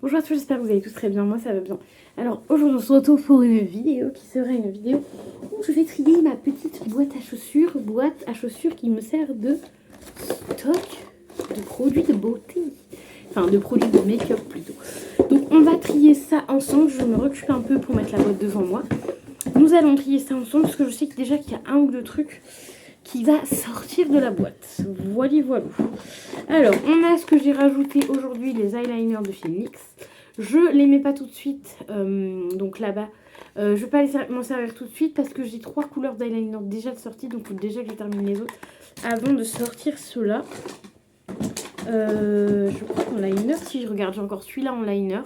Bonjour à tous, j'espère que vous allez tous très bien, moi ça va bien. Alors aujourd'hui on se retrouve pour une vidéo qui sera une vidéo où je vais trier ma petite boîte à chaussures qui me sert de stock de produits de beauté. Enfin de produits de make-up plutôt. Donc on va trier ça ensemble, je me recule un peu pour mettre la boîte devant moi. Nous allons trier ça ensemble parce que je sais que déjà qu'il y a un ou deux trucs qui va sortir de la boîte. Voilà, voilà. Alors, on a ce que j'ai rajouté aujourd'hui, les eyeliners de chez NYX. Je les mets pas tout de suite, donc là-bas. Je vais pas m'en servir tout de suite parce que j'ai 3 couleurs d'eyeliner déjà de sortie, donc il faut déjà que je termine les autres avant de sortir ceux-là. Je crois qu'en liner, si je regarde, j'ai encore celui-là en liner.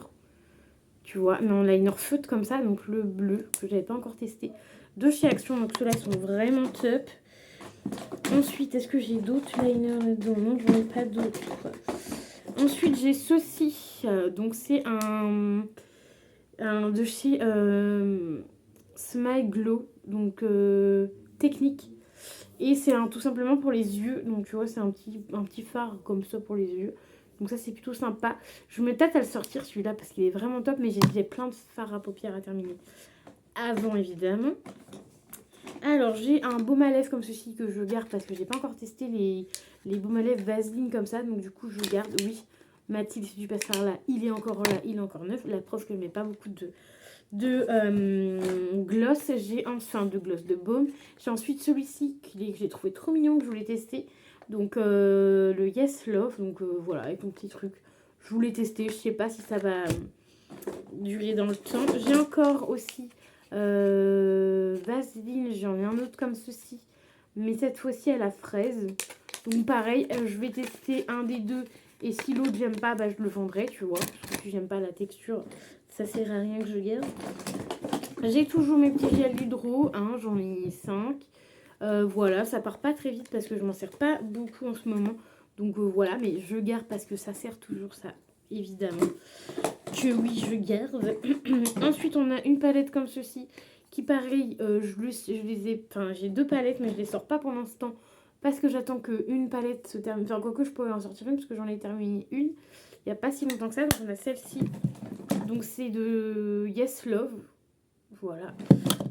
Tu vois, mais en liner feutre comme ça, donc le bleu que j'avais pas encore testé. De chez Action, donc ceux-là sont vraiment top. Ensuite, est-ce que j'ai d'autres liners dedans? Non, j'en ai pas d'autres. Ensuite, j'ai ceci. Donc, c'est un de chez Smile Glow. Donc, technique. Et c'est tout simplement pour les yeux. Donc, tu vois, c'est un petit phare comme ça pour les yeux. Donc, ça, c'est plutôt sympa. Je me tâte à le sortir, celui-là, parce qu'il est vraiment top. Mais j'ai plein de fards à paupières à terminer. Avant, évidemment. Alors, j'ai un baume à lèvres comme ceci que je garde parce que j'ai pas encore testé les baumes à lèvres Vaseline comme ça. Donc, du coup, je garde. Oui, Mathilde, si tu passes par là, il est encore là, il est encore neuf. La preuve que je mets pas beaucoup de gloss. J'ai enfin de gloss de baume. J'ai ensuite celui-ci que j'ai trouvé trop mignon, que je voulais tester. Donc, le Yes Love. Donc, voilà, avec mon petit truc. Je voulais tester. Je sais pas si ça va durer dans le temps. J'ai encore aussi Vaseline, j'en ai un autre comme ceci, mais cette fois-ci à la fraise. Donc pareil, je vais tester un des deux et si l'autre j'aime pas, bah, je le vendrai, tu vois, parce que si j'aime pas la texture, ça sert à rien que je garde. J'ai toujours mes petits gels d'hydro, hein, j'en ai 5. Voilà, ça part pas très vite parce que je m'en sers pas beaucoup en ce moment. Donc voilà, mais je garde parce que ça sert toujours, ça, évidemment. Que oui, je garde. Ensuite, on a une palette comme ceci qui, pareil, je les ai. Enfin, j'ai 2 palettes, mais je les sors pas pour l'instant parce que j'attends qu'une palette se termine. Enfin, quoique je pourrais en sortir une parce que j'en ai terminé une il n'y a pas si longtemps que ça. Donc, on a celle-ci. Donc, c'est de Yes Love. Voilà.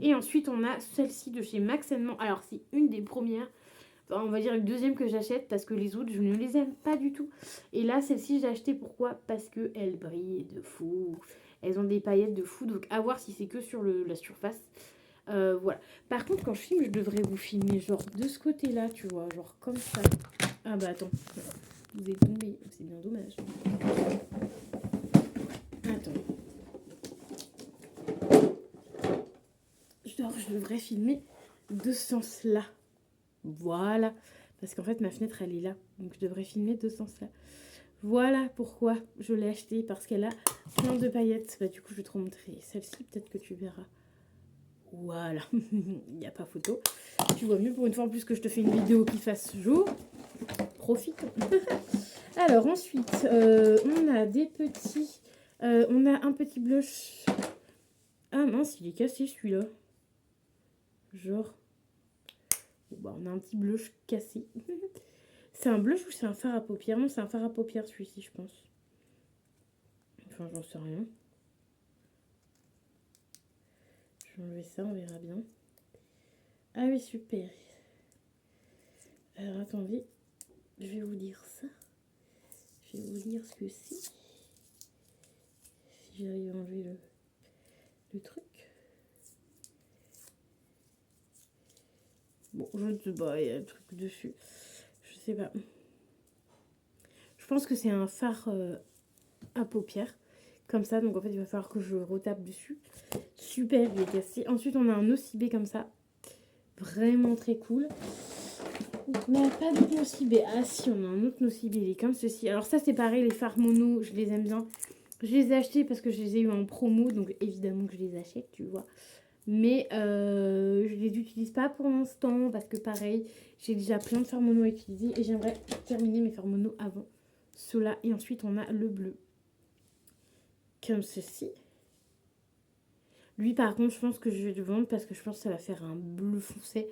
Et ensuite, on a celle-ci de chez Max Mo. Alors, c'est une des premières. Enfin, on va dire une deuxième que j'achète parce que les autres, je ne les aime pas du tout. Et là, celle-ci, j'ai acheté pourquoi? Parce qu'elles brillent de fou. Elles ont des paillettes de fou. Donc, à voir si c'est que sur la surface. Voilà. Par contre, quand je filme, je devrais vous filmer genre de ce côté-là, tu vois. Genre comme ça. Ah bah attends. Vous êtes tombé. C'est bien dommage. Attends. Je devrais filmer de ce sens-là. Voilà. Parce qu'en fait, ma fenêtre, elle est là. Donc, je devrais filmer de ce sens-là. Voilà pourquoi je l'ai acheté. Parce qu'elle a plein de paillettes. Bah, du coup, je vais te montrer celle-ci. Peut-être que tu verras. Voilà. Il n'y a pas photo. Tu vois mieux pour une fois en plus que je te fais une vidéo qui fasse jour. Profite. Alors, ensuite, on a des petits... on a un petit blush. Ah mince, il est cassé celui-là. Genre... Bon, on a un petit blush cassé. C'est un blush ou c'est un fard à paupières? Non, c'est un fard à paupières celui-ci, je pense. Enfin, j'en sais rien. Je vais enlever ça, on verra bien. Ah oui, super. Alors, attendez. Je vais vous dire ça. Je vais vous dire ce que c'est. Si j'arrive à enlever le truc. Bon, je ne sais pas, il y a un truc dessus. Je sais pas. Je pense que c'est un fard à paupières. Comme ça, donc en fait, il va falloir que je retape dessus. Super, il est cassé. Ensuite, on a un OCB comme ça. Vraiment très cool. On n'a pas d'autre Nocibé. Ah si, on a un autre Nocibé, il est comme ceci. Alors ça, c'est pareil, les fards mono, je les aime bien. Je les ai achetés parce que je les ai eu en promo, donc évidemment que je les achète, tu vois. Mais je les utilise pas pour l'instant parce que pareil, j'ai déjà plein de fards mono à utiliser et j'aimerais terminer mes fards mono avant ceux-là. Et ensuite, on a le bleu. Comme ceci. Lui, par contre, je pense que je vais le vendre parce que je pense que ça va faire un bleu foncé.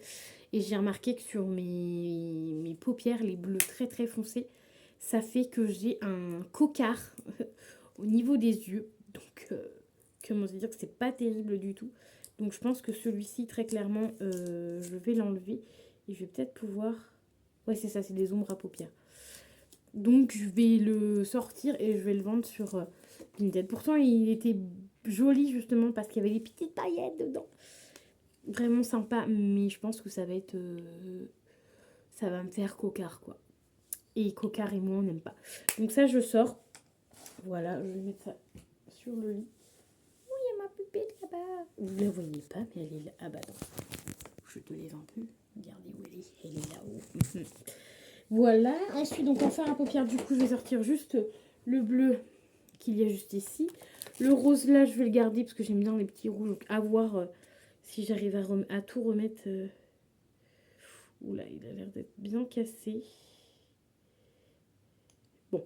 Et j'ai remarqué que sur mes paupières, les bleus très très foncés, ça fait que j'ai un cocard au niveau des yeux. Donc, comment se dire que c'est pas terrible du tout. Donc, je pense que celui-ci, très clairement, je vais l'enlever. Et je vais peut-être pouvoir... Ouais, c'est ça, c'est des ombres à paupières. Donc, je vais le sortir et je vais le vendre sur Vinted. Pourtant, il était joli, justement, parce qu'il y avait des petites paillettes dedans. Vraiment sympa, mais je pense que ça va être... ça va me faire cocard, quoi. Et cocard et moi, on n'aime pas. Donc ça, je sors. Voilà, je vais mettre ça sur le lit. Oui, il y a ma poupée là-bas. Vous ne la voyez pas, mais elle est là. Ah bah non. Je te les vends plus. Regardez où elle est. Elle est là-haut. Voilà. Ensuite, donc en fer à paupières, du coup, je vais sortir juste le bleu qu'il y a juste ici. Le rose, là, je vais le garder parce que j'aime bien les petits rouges. Donc à voir si j'arrive à tout remettre. Oula, il a l'air d'être bien cassé. Bon,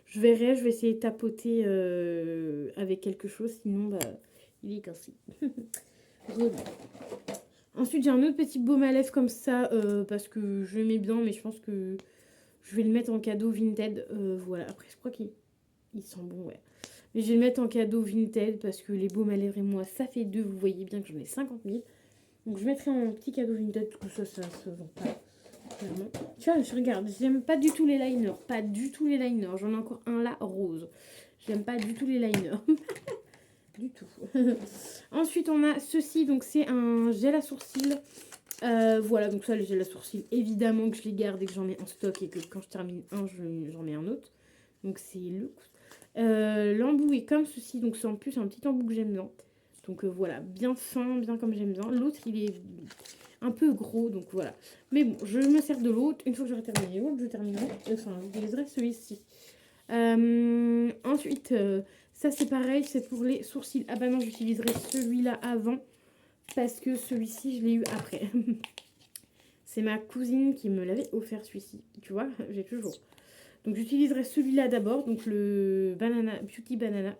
je verrai, je vais essayer de tapoter avec quelque chose, sinon bah, il est cassé. Ensuite, j'ai un autre petit baume à lèvres comme ça, parce que je l'aimais bien, mais je pense que je vais le mettre en cadeau Vinted. Voilà, après je crois qu'il sent bon, ouais. Mais je vais le mettre en cadeau Vinted, parce que les baumes à lèvres et moi, ça fait deux, vous voyez bien que j'en ai 50 000. Donc je mettrai un petit cadeau Vinted, parce que ça se vend pas. Clairement. Tu vois, je regarde, j'aime pas du tout les liners. Pas du tout les liners. J'en ai encore un là, rose. J'aime pas du tout les liners. Du tout. Ensuite, on a ceci. Donc, c'est un gel à sourcils. Voilà, donc ça, le gel à sourcils, évidemment que je les garde et que j'en ai en stock. Et que quand je termine un, j'en mets un autre. Donc, c'est le... l'embout est comme ceci. Donc, c'est en plus un petit embout que j'aime bien. Donc, voilà, bien fin, bien comme j'aime bien. L'autre, il est un peu gros, donc voilà. Mais bon, je me sers de l'autre. Une fois que j'aurai terminé l'autre, je terminerai. Enfin, j'utiliserai celui-ci. Ensuite, ça c'est pareil, c'est pour les sourcils. Ah bah non, j'utiliserai celui-là avant. Parce que celui-ci, je l'ai eu après. C'est ma cousine qui me l'avait offert celui-ci. Tu vois, j'ai toujours. Donc j'utiliserai celui-là d'abord. Donc le banana, Beauty Banana.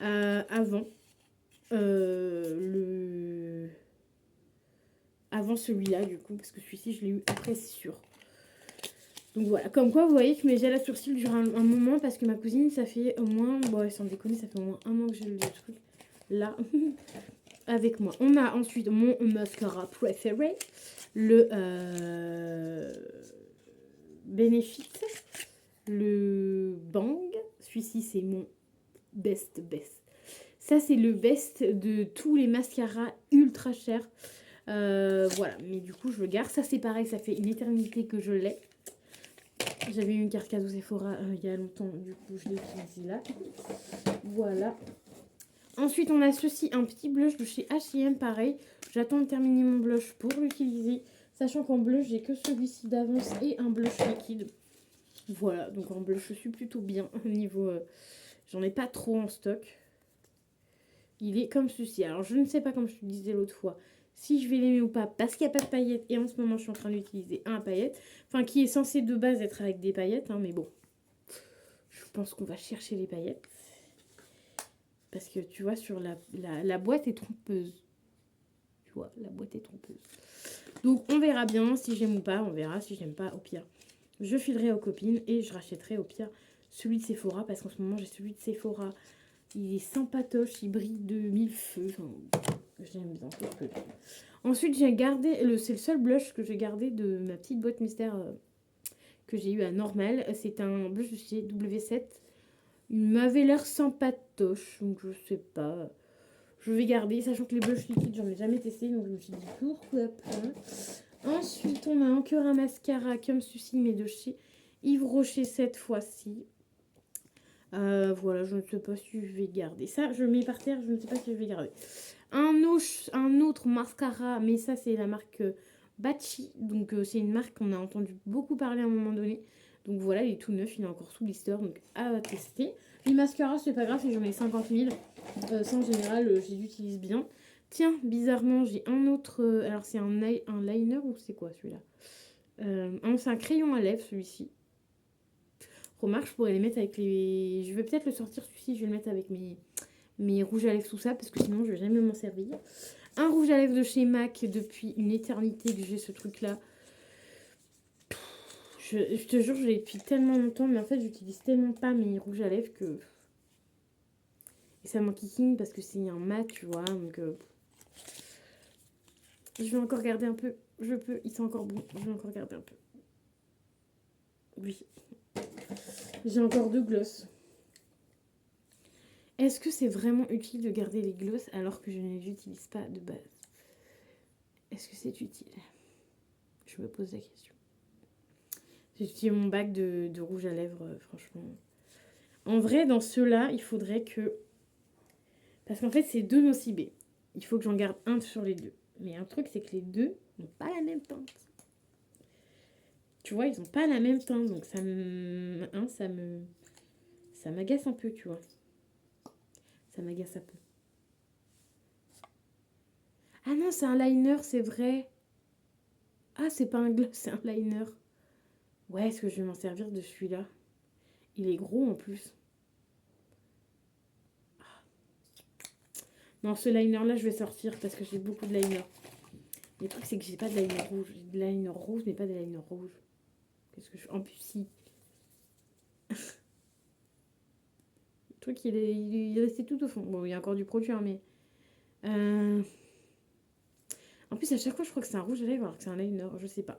Avant. Avant celui-là du coup, parce que celui-ci je l'ai eu après, c'est sûr. Donc voilà, comme quoi vous voyez que mes gels à sourcils durent un moment, parce que ma cousine, ça fait au moins, bon sans déconner, ça fait au moins un an que j'ai le truc là avec moi. On a ensuite mon mascara préféré, le Benefit, le Bang. Celui-ci c'est mon best. Ça c'est le best de tous les mascaras ultra chers. Voilà, mais du coup je le garde. Ça c'est pareil, ça fait une éternité que je l'ai. J'avais eu une carte cadeau Sephora il y a longtemps, du coup je l'ai utilisé là. Voilà. Ensuite on a ceci, un petit blush de chez H&M, pareil. J'attends de terminer mon blush pour l'utiliser. Sachant qu'en blush j'ai que celui-ci d'avance et un blush liquide. Voilà, donc en blush je suis plutôt bien au niveau... j'en ai pas trop en stock. Il est comme ceci. Alors je ne sais pas, comme je te disais l'autre fois, si je vais l'aimer ou pas, parce qu'il n'y a pas de paillettes. Et en ce moment, je suis en train d'utiliser un paillette. Enfin, qui est censé de base être avec des paillettes. Hein, mais bon, je pense qu'on va chercher les paillettes. Parce que tu vois, sur la boîte est trompeuse. Tu vois, la boîte est trompeuse. Donc, on verra bien si j'aime ou pas. On verra si j'aime pas. Au pire, je filerai aux copines et je rachèterai au pire celui de Sephora. Parce qu'en ce moment, j'ai celui de Sephora. Il est sympatoche, il brille de mille feux. Enfin, j'aime bien. Ensuite, j'ai gardé, c'est le seul blush que j'ai gardé de ma petite boîte mystère que j'ai eu à Normal. C'est un blush de chez W7. Il m'avait l'air sympatoche, donc je sais pas. Je vais garder, sachant que les blushs liquides, j'en ai jamais testé, donc je me suis dit pourquoi pas. Ensuite, on a encore un mascara comme ceci, mais de chez Yves Rocher cette fois-ci. Voilà, je ne sais pas si je vais garder ça. Je le mets par terre, je ne sais pas si je vais garder. Un autre mascara, mais ça c'est la marque Bachi. Donc c'est une marque qu'on a entendu beaucoup parler à un moment donné. Donc voilà, il est tout neuf, il est encore sous blister, donc à tester. Les mascaras, c'est pas grave, j'en ai 50 000. Ça en général, je les utilise bien. Tiens, bizarrement, j'ai un autre... alors c'est un liner ou c'est quoi celui-là c'est un crayon à lèvres celui-ci. Remarque, je pourrais les mettre avec les... Je vais peut-être le sortir celui-ci, je vais le mettre avec mes rouges à lèvres, tout ça, parce que sinon je vais jamais m'en servir. Un rouge à lèvres de chez MAC, depuis une éternité que j'ai ce truc-là. Je te jure, je l'ai depuis tellement longtemps, mais en fait, j'utilise tellement pas mes rouges à lèvres que... Et ça m'enquiquine parce que c'est un mat, tu vois, donc... Je vais encore garder un peu. Je peux, ils sont encore bons. Je vais encore garder un peu. Oui. J'ai encore 2 glosses. Est-ce que c'est vraiment utile de garder les glosses alors que je ne les utilise pas de base? Est-ce que c'est utile? Je me pose la question. J'ai utilisé mon bac de rouge à lèvres, franchement. En vrai, dans ceux-là, il faudrait que... Parce qu'en fait, c'est 2 nocibés. Il faut que j'en garde un sur les 2. Mais un truc, c'est que les 2 n'ont pas la même teinte. Tu vois, ils n'ont pas la même teinte. Donc ça me... Hein, ça m'agace un peu, tu vois. Ça m'agace un peu. Ah non, c'est un liner, c'est vrai. Ah, c'est pas un gloss, c'est un liner. Ouais, est-ce que je vais m'en servir de celui-là? Il est gros en plus. Non, ce liner-là, je vais sortir parce que j'ai beaucoup de liner. Le truc, c'est que j'ai pas de liner rouge. J'ai de liner rouge, mais pas de liner rouge. Qu'est-ce que je... En plus, si. Le truc, il est resté tout au fond. Bon, il y a encore du produit, hein, mais... En plus, à chaque fois, je crois que c'est un rouge à lèvres alors que c'est un liner. Je sais pas.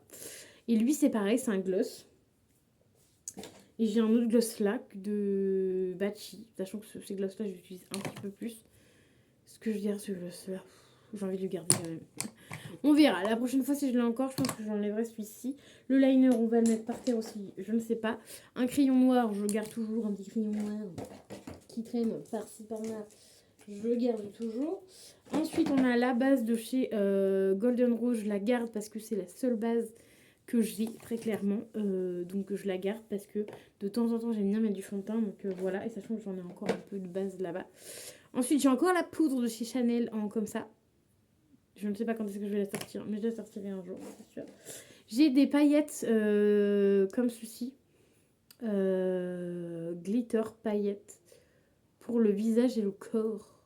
Et lui, c'est pareil, c'est un gloss. Et j'ai un autre gloss là de Bachi. Sachant que ces gloss-là, je l'utilise un petit peu plus. Est-ce que je garde ce gloss-là? J'ai envie de le garder quand même. On verra. La prochaine fois, si je l'ai encore, je pense que j'enlèverai celui-ci. Le liner, on va le mettre par terre aussi. Je ne sais pas. Un crayon noir, je garde toujours. Un petit crayon noir qui traîne par-ci, par-là. Je le garde toujours. Ensuite, on a la base de chez Golden Rose. Je la garde parce que c'est la seule base que j'ai, très clairement. Donc, je la garde parce que de temps en temps, j'aime bien mettre du fond de teint. Donc, voilà. Et sachant que j'en ai encore un peu de base là-bas. Ensuite, j'ai encore la poudre de chez Chanel en comme ça. Je ne sais pas quand est-ce que je vais la sortir, mais je la sortirai un jour, c'est sûr. J'ai des paillettes comme ceci. Glitter paillettes pour le visage et le corps.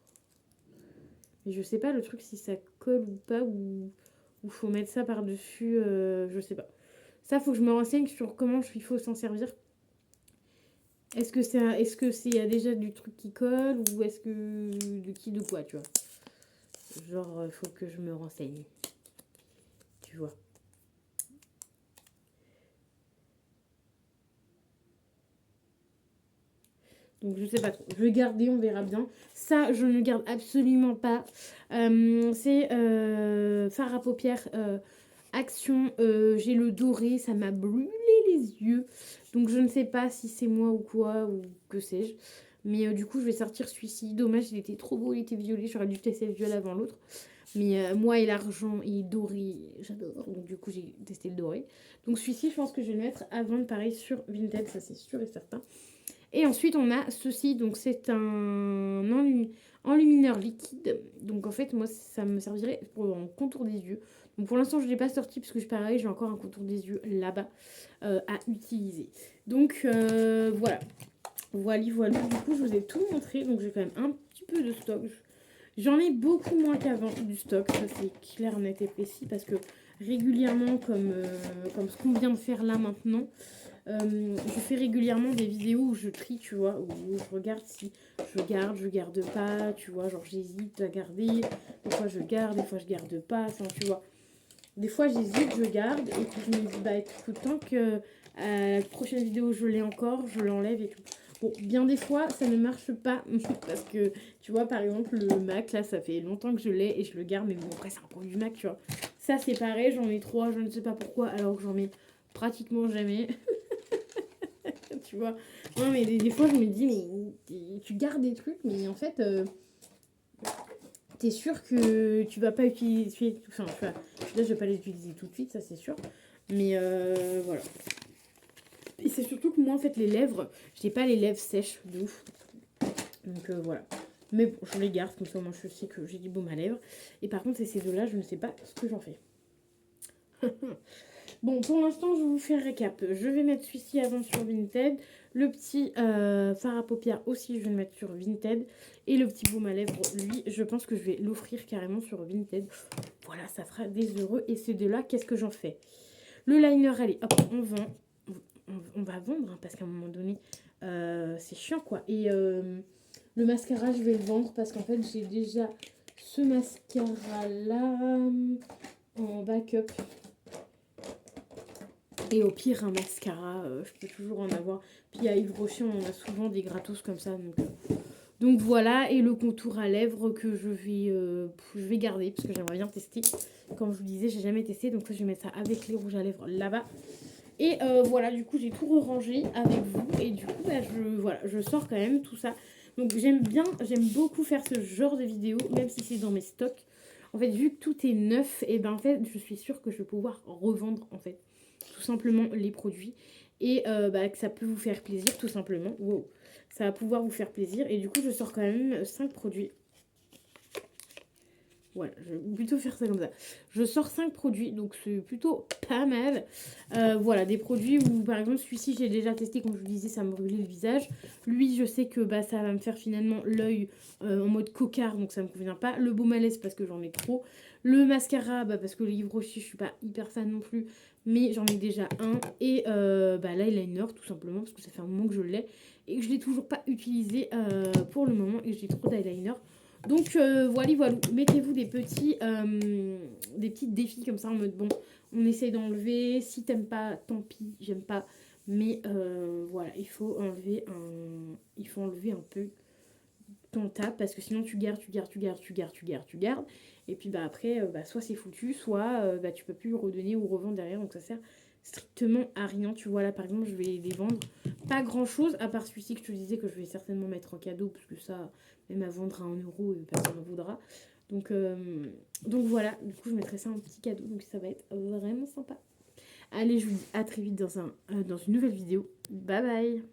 Mais je sais pas le truc si ça colle ou pas, ou faut mettre ça par-dessus, je sais pas. Ça, faut que je me renseigne sur comment il faut s'en servir. Est-ce que il y a déjà du truc qui colle, ou est-ce que de quoi, tu vois. Genre, faut que je me renseigne. Tu vois. Donc je sais pas trop. Je vais garder, on verra bien. Ça, je ne garde absolument pas. C'est fard à paupières Action. J'ai le doré, ça m'a brûlé les yeux. Donc je ne sais pas si c'est moi ou quoi, ou que sais-je. Mais du coup, je vais sortir celui-ci. Dommage, il était trop beau, il était violet. J'aurais dû tester le violet avant l'autre. Mais moi et l'argent et doré, j'adore. Donc du coup, j'ai testé le doré. Donc celui-ci, je pense que je vais le mettre avant de pareil sur Vinted, ça c'est sûr et certain. Et ensuite, on a ceci. Donc c'est un enlumineur liquide. Donc en fait, moi, ça me servirait pour un contour des yeux. Donc pour l'instant, je ne l'ai pas sorti parce que pareil, j'ai encore un contour des yeux là-bas à utiliser. Donc voilà. Voilà. Du coup, je vous ai tout montré. Donc j'ai quand même un petit peu de stock. J'en ai beaucoup moins qu'avant du stock, ça c'est clair, net et précis, parce que régulièrement, comme ce qu'on vient de faire là maintenant, je fais régulièrement des vidéos où je trie, tu vois, où je regarde si je garde pas, tu vois, genre j'hésite à garder, des fois je garde, des fois je garde pas, enfin, tu vois. Des fois j'hésite, je garde, et puis je me dis, bah écoute, tant que la prochaine vidéo je l'ai encore, je l'enlève et tout. Bon, bien des fois, ça ne marche pas parce que, tu vois, par exemple, le MAC, là, ça fait longtemps que je l'ai et je le garde. Mais bon, après, c'est un produit MAC, tu vois. Ça, c'est pareil, j'en ai 3, je ne sais pas pourquoi, alors que j'en mets pratiquement jamais. Tu vois. Non, mais des fois, je me dis, mais tu gardes des trucs, mais en fait, t'es sûr que tu vas pas utiliser... Enfin, tu vois, là, je vais pas les utiliser tout de suite, ça, c'est sûr. Mais voilà. Et c'est surtout que moi, en fait, les lèvres, j'ai pas les lèvres sèches de ouf. Donc voilà. Mais bon, je les garde, comme ça, moi, je sais que j'ai du baume à lèvres. Et par contre, c'est ces deux-là, je ne sais pas ce que j'en fais. Bon, pour l'instant, je vous fais un récap. Je vais mettre celui-ci avant sur Vinted. Le petit fard à paupières aussi, je vais le mettre sur Vinted. Et le petit baume à lèvres, lui, je pense que je vais l'offrir carrément sur Vinted. Voilà, ça fera des heureux. Et ces deux-là, qu'est-ce que j'en fais? Le liner, allez, hop, on vend. on va vendre, hein, parce qu'à un moment donné, c'est chiant, quoi. Et le mascara, je vais le vendre parce qu'en fait, j'ai déjà ce mascara-là en backup. Et au pire, un mascara, je peux toujours en avoir. Puis à Yves Rocher, on en a souvent des gratos comme ça. Donc voilà, et le contour à lèvres que je vais garder parce que j'aimerais bien tester. Comme je vous disais, j'ai jamais testé, donc je vais mettre ça avec les rouges à lèvres là-bas. Et voilà, du coup, j'ai tout rangé avec vous. Et du coup, bah, je sors quand même tout ça. Donc j'aime beaucoup faire ce genre de vidéo, même si c'est dans mes stocks. En fait, vu que tout est neuf, et ben en fait, je suis sûre que je vais pouvoir revendre, en fait, tout simplement les produits. Et bah, que ça peut vous faire plaisir, tout simplement. Wow. Ça va pouvoir vous faire plaisir. Et du coup, je sors quand même 5 produits. Voilà, je vais plutôt faire ça comme ça. Je sors 5 produits, donc c'est plutôt pas mal. Voilà, des produits où, par exemple, celui-ci, j'ai déjà testé, comme je vous disais, ça me brûlait le visage. Lui, je sais que bah, ça va me faire finalement l'œil en mode cocard, donc ça me convient pas. Le baume à lèvres, parce que j'en ai trop. Le mascara, bah, parce que le Yves Rocher, je suis pas hyper fan non plus, mais j'en ai déjà un. Et bah, l'eyeliner, tout simplement, parce que ça fait un moment que je l'ai. Et que je l'ai toujours pas utilisé pour le moment, et j'ai trop d'eyeliner. Donc voilà, mettez-vous des petits défis comme ça en mode bon, on essaye d'enlever, si t'aimes pas, tant pis, j'aime pas, mais voilà, il faut enlever un peu ton tap parce que sinon tu gardes, et puis bah après, bah, soit c'est foutu, soit bah, tu peux plus le redonner ou revendre derrière, donc ça sert strictement à rien. Tu vois là par exemple, je vais les vendre pas grand chose à part celui-ci que je te disais que je vais certainement mettre en cadeau parce que ça, même à vendre à 1 € personne n'en voudra. Donc voilà, du coup je mettrai ça en petit cadeau, donc ça va être vraiment sympa. Allez, je vous dis à très vite dans une nouvelle vidéo. Bye bye.